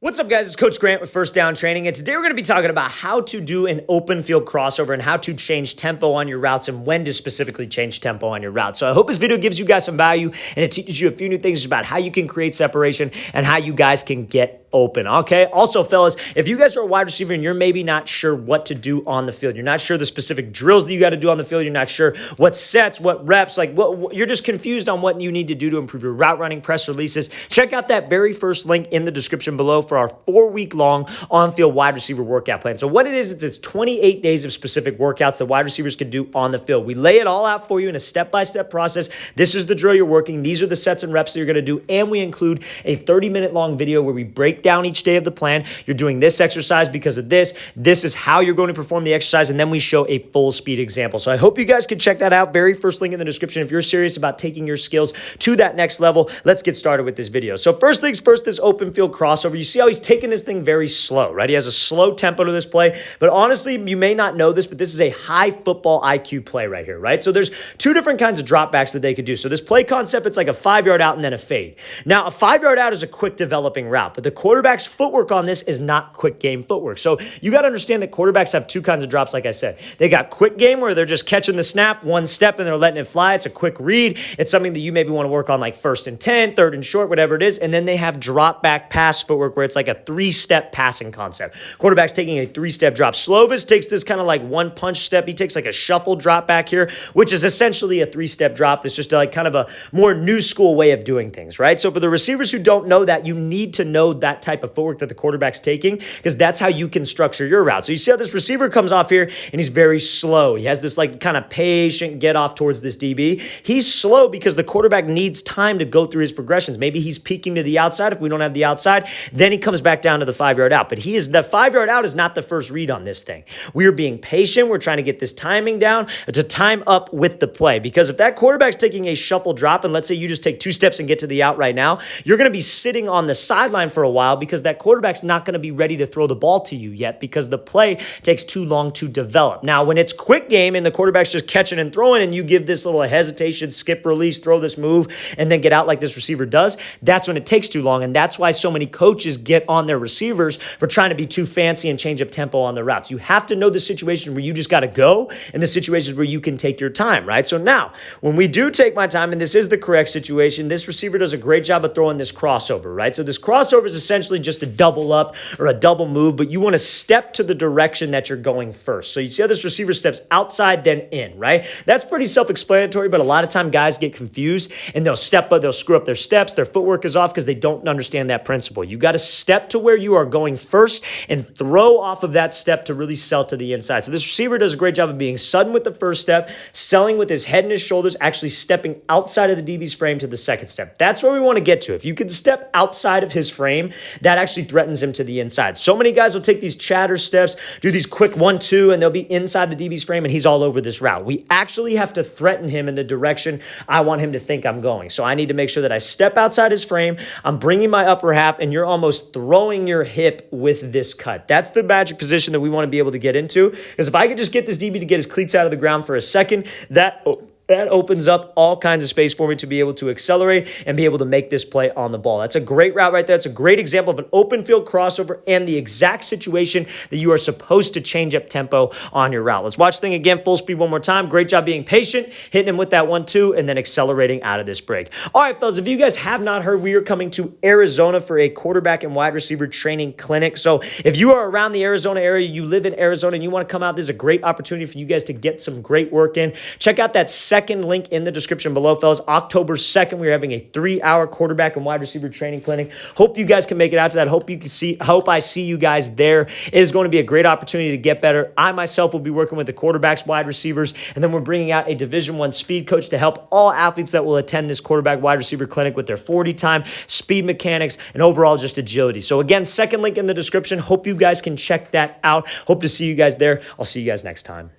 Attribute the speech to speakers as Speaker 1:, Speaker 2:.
Speaker 1: What's up, guys? It's Coach Grant with First Down Training, and today we're going to be talking about how to do an open field crossover and how to change tempo on your routes and when to specifically change tempo on your route. So I hope this video gives you guys some value and it teaches you a few new things about how you can create separation and how you guys can get open, okay? Also, fellas, if you guys are a wide receiver and you're maybe not sure what to do on the field, you're not sure the specific drills that you got to do on the field, you're not sure what sets, what reps, you're just confused on what you need to do to improve your route running, press releases, check out that very first link in the description below for our 4-week-long on-field wide receiver workout plan. So what it is, it's 28 days of specific workouts that wide receivers can do on the field. We lay it all out for you in a step-by-step process. This is the drill you're working. These are the sets and reps that you're going to do, and we include a 30-minute long video where we break down each day of the plan. You're doing this exercise because of this. This is how you're going to perform the exercise, and then we show a full speed example. So I hope you guys can check that out. Very first link in the description. If you're serious about taking your skills to that next level, let's get started with this video. So first things first, this open field crossover. You see how he's taking this thing very slow, right? He has a slow tempo to this play, but honestly, you may not know this, but this is a high football IQ play right here, right? So there's two different kinds of dropbacks that they could do. So this play concept, it's like a 5-yard out and then a fade. Now, a 5-yard out is a quick developing route, but the quarterback's footwork on this is not quick game footwork. So you got to understand that quarterbacks have two kinds of drops, like I said. They got quick game where they're just catching the snap, one step, and they're letting it fly. It's a quick read. It's something that you maybe want to work on like 1st and 10, 3rd and short, whatever it is. And then they have drop back pass footwork where it's like a 3-step passing concept. Quarterback's taking a 3-step drop. Slovis takes this kind of like one punch step. He takes like a shuffle drop back here, which is essentially a 3-step drop. It's just like kind of a more new school way of doing things, right? So for the receivers who don't know that, you need to know that type of footwork that the quarterback's taking because that's how you can structure your route. So you see how this receiver comes off here and he's very slow. He has this like kind of patient get off towards this DB. He's slow because the quarterback needs time to go through his progressions. Maybe he's peeking to the outside. If we don't have the outside, then he comes back down to the 5-yard out. But the 5-yard out is not the first read on this thing. We are being patient. We're trying to get this timing down to time up with the play. Because if that quarterback's taking a shuffle drop, and let's say you just take 2 steps and get to the out right now, you're going to be sitting on the sideline for a while because that quarterback's not going to be ready to throw the ball to you yet because the play takes too long to develop. Now, when it's quick game and the quarterback's just catching and throwing and you give this little hesitation, skip, release, throw this move, and then get out like this receiver does, that's when it takes too long. And that's why so many coaches get on their receivers for trying to be too fancy and change up tempo on the routes. You have to know the situation where you just got to go and the situations where you can take your time, right? So now, when we do take my time, and this is the correct situation, this receiver does a great job of throwing this crossover, right? So this crossover is essentially just a double up or a double move, but you want to step to the direction that you're going first. So you see how this receiver steps outside, then in, right? That's pretty self-explanatory, but a lot of time guys get confused and they'll screw up their steps. Their footwork is off because they don't understand that principle. You got to step to where you are going first and throw off of that step to really sell to the inside. So this receiver does a great job of being sudden with the first step, selling with his head and his shoulders, actually stepping outside of the DB's frame to the second step. That's where we want to get to. If you can step outside of his frame, that actually threatens him to the inside. So many guys will take these chatter steps, do these quick 1-2, and they'll be inside the DB's frame, and he's all over this route. We actually have to threaten him in the direction I want him to think I'm going. So I need to make sure that I step outside his frame, I'm bringing my upper half, and you're almost throwing your hip with this cut. That's the magic position that we want to be able to get into, because if I could just get this DB to get his cleats out of the ground for a second, that opens up all kinds of space for me to be able to accelerate and be able to make this play on the ball. That's a great route right there. It's a great example of an open field crossover and the exact situation that you are supposed to change up tempo on your route. Let's watch the thing again, full speed one more time. Great job being patient, hitting him with that 1-2, and then accelerating out of this break. All right, fellas, if you guys have not heard, we are coming to Arizona for a quarterback and wide receiver training clinic. So if you are around the Arizona area, you live in Arizona, and you want to come out, this is a great opportunity for you guys to get some great work in. Check out that second link in the description below, fellas. October 2nd, we're having a 3-hour quarterback and wide receiver training clinic. Hope you guys can make it out to that. Hope I see you guys there. It is going to be a great opportunity to get better. I myself will be working with the quarterbacks, wide receivers, and then we're bringing out a Division I speed coach to help all athletes that will attend this quarterback wide receiver clinic with their 40 time, speed mechanics, and overall just agility. So again, second link in the description. Hope you guys can check that out. Hope to see you guys there. I'll see you guys next time.